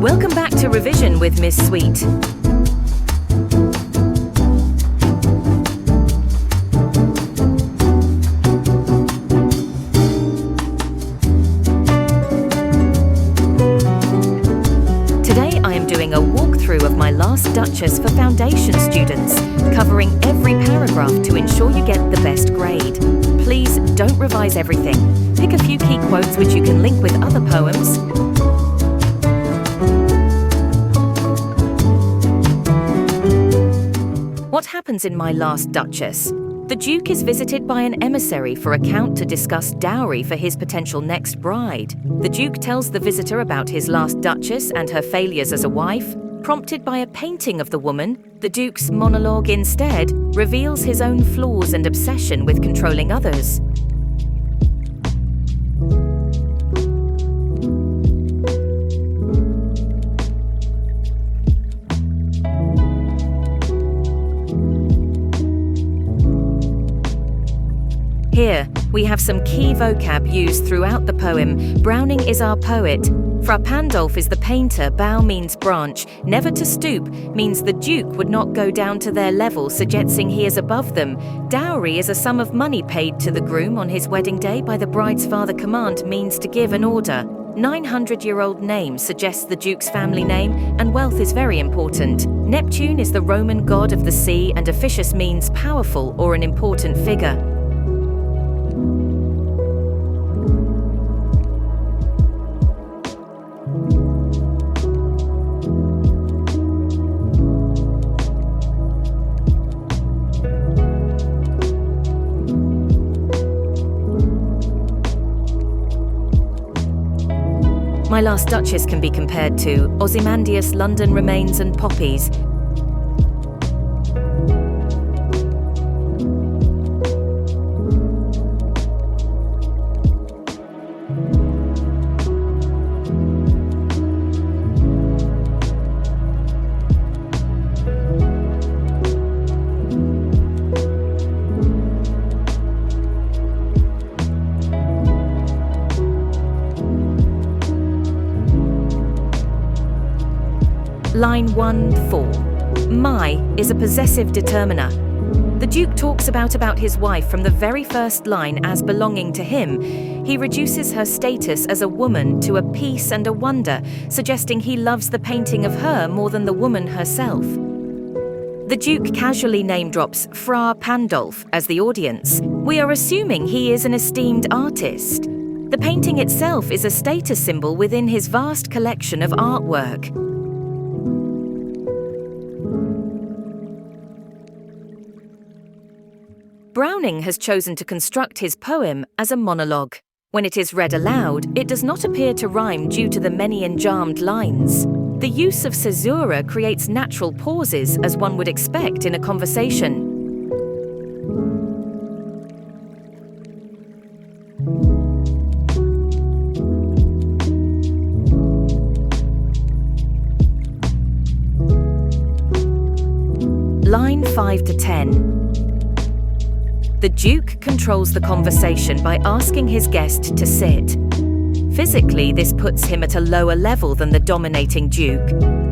Welcome back to Revision with Miss Sweet. Today I am doing a walkthrough of My Last Duchess for foundation students, covering every paragraph to ensure you get the best grade. Please don't revise everything. Pick a few key quotes which you can link with other poems. What happens in My Last Duchess? The Duke is visited by an emissary for a count to discuss dowry for his potential next bride. The Duke tells the visitor about his last Duchess and her failures as a wife. Prompted by a painting of the woman, the Duke's monologue instead reveals his own flaws and obsession with controlling others. Here, we have some key vocab used throughout the poem. Browning is our poet. Fra Pandolf is the painter. Bow means branch. Never to stoop means the Duke would not go down to their level, suggesting he is above them. Dowry is a sum of money paid to the groom on his wedding day by the bride's father. Command means to give an order. 900-year-old name suggests the Duke's family name, and wealth is very important. Neptune is the Roman god of the sea, and officious means powerful or an important figure. My Last Duchess can be compared to Ozymandias, London Remains and Poppies. Line 1-4. My is a possessive determiner. The Duke talks about his wife from the very first line as belonging to him. He reduces her status as a woman to a piece and a wonder, suggesting he loves the painting of her more than the woman herself. The Duke casually name drops Fra Pandolf as the audience. We are assuming he is an esteemed artist. The painting itself is a status symbol within his vast collection of artwork. Browning has chosen to construct his poem as a monologue. When it is read aloud, it does not appear to rhyme due to the many enjambed lines. The use of caesura creates natural pauses, as one would expect in a conversation. Line 5-10. The Duke controls the conversation by asking his guest to sit. Physically, this puts him at a lower level than the dominating Duke.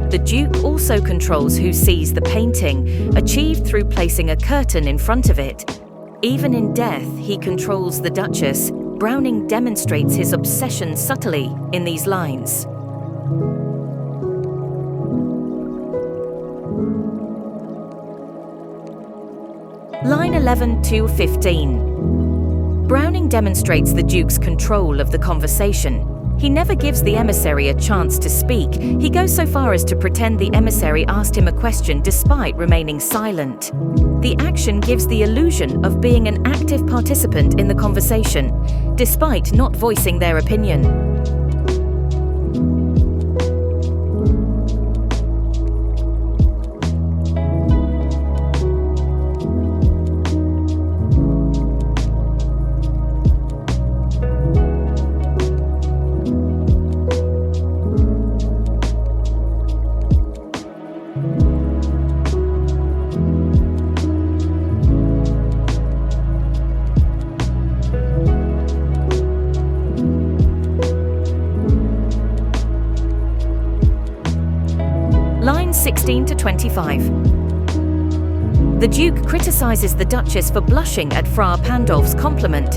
The Duke also controls who sees the painting, achieved through placing a curtain in front of it. Even in death, he controls the Duchess. Browning demonstrates his obsession subtly in these lines. Line 11-15. Browning demonstrates the Duke's control of the conversation. He never gives the emissary a chance to speak. He goes so far as to pretend the emissary asked him a question despite remaining silent. The action gives the illusion of being an active participant in the conversation, despite not voicing their opinion. 16 to 25. The Duke criticizes the Duchess for blushing at Fra Pandolf's compliment,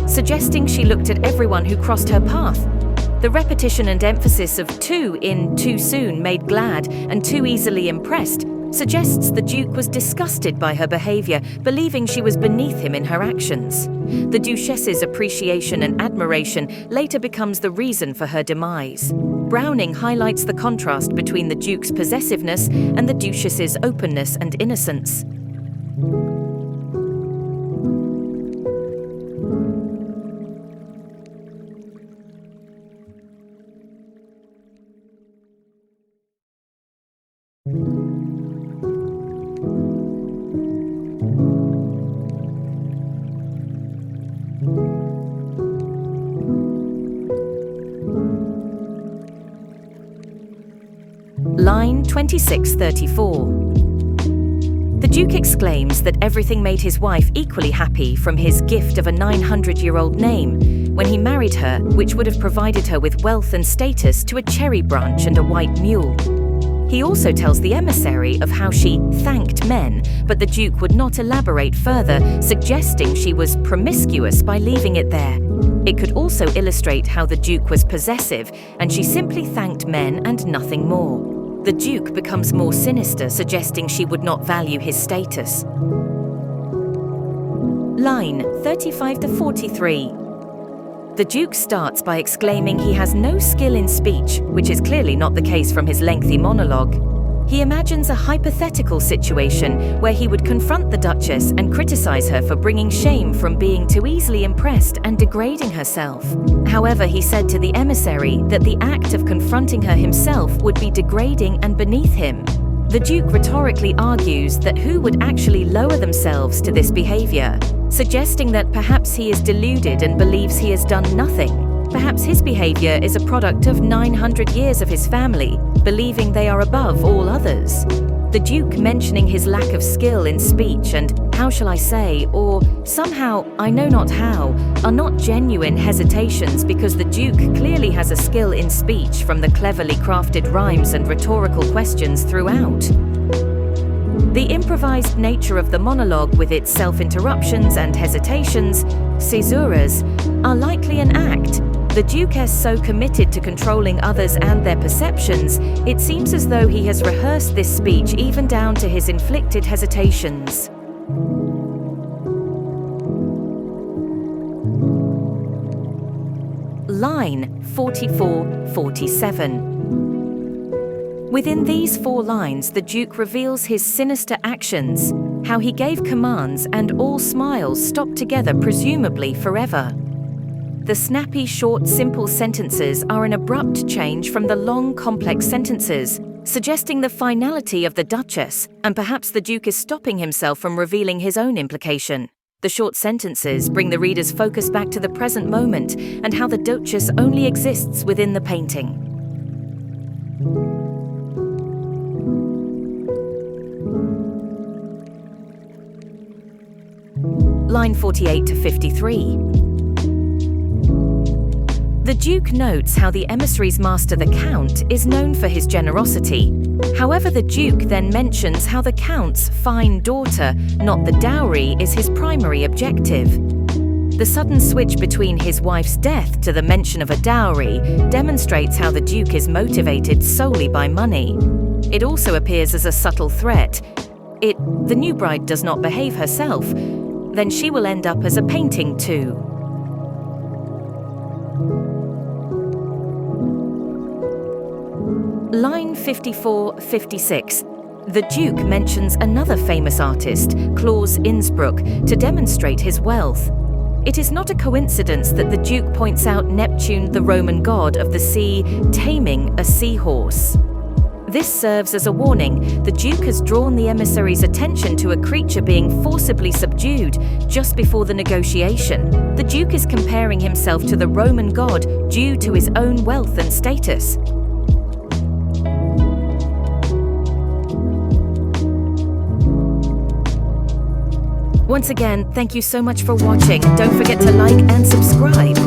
suggesting she looked at everyone who crossed her path. The repetition and emphasis of too in too soon made glad and too easily impressed suggests the Duke was disgusted by her behavior, believing she was beneath him in her actions. The Duchess's appreciation and admiration later becomes the reason for her demise. Browning highlights the contrast between the Duke's possessiveness and the Duchess's openness and innocence. Line 2634. The Duke exclaims that everything made his wife equally happy, from his gift of a 900-year-old name when he married her, which would have provided her with wealth and status, to a cherry branch and a white mule. He also tells the emissary of how she thanked men, but the Duke would not elaborate further, suggesting she was promiscuous by leaving it there. It could also illustrate how the Duke was possessive, and she simply thanked men and nothing more. The Duke becomes more sinister, suggesting she would not value his status. Line 35 to 43. The Duke starts by exclaiming he has no skill in speech, which is clearly not the case from his lengthy monologue. He imagines a hypothetical situation where he would confront the Duchess and criticize her for bringing shame from being too easily impressed and degrading herself. However, he said to the emissary that the act of confronting her himself would be degrading and beneath him. The Duke rhetorically argues that who would actually lower themselves to this behavior, suggesting that perhaps he is deluded and believes he has done nothing. Perhaps his behavior is a product of 900 years of his family, believing they are above all others. The Duke mentioning his lack of skill in speech and how shall I say, or somehow I know not how, are not genuine hesitations, because the Duke clearly has a skill in speech from the cleverly crafted rhymes and rhetorical questions throughout. The improvised nature of the monologue, with its self-interruptions and hesitations, caesuras, are likely an act. The Duke is so committed to controlling others and their perceptions, it seems as though he has rehearsed this speech even down to his inflicted hesitations. Line 44-47. Within these 4 lines, the Duke reveals his sinister actions, how he gave commands and all smiles stopped together, presumably forever. The snappy, short, simple sentences are an abrupt change from the long, complex sentences, suggesting the finality of the Duchess, and perhaps the Duke is stopping himself from revealing his own implication. The short sentences bring the reader's focus back to the present moment and how the Duchess only exists within the painting. Line 48-53. The Duke notes how the emissary's master, the Count, is known for his generosity. However, the Duke then mentions how the Count's fine daughter, not the dowry, is his primary objective. The sudden switch between his wife's death to the mention of a dowry demonstrates how the Duke is motivated solely by money. It also appears as a subtle threat. The new bride does not behave herself, then she will end up as a painting too. Line 54-56. The Duke mentions another famous artist, Claus Innsbruck, to demonstrate his wealth. It is not a coincidence that the Duke points out Neptune, the Roman god of the sea, taming a seahorse. This serves as a warning. The Duke has drawn the emissary's attention to a creature being forcibly subdued just before the negotiation. The Duke is comparing himself to the Roman god due to his own wealth and status. Once again, thank you so much for watching. Don't forget to like and subscribe.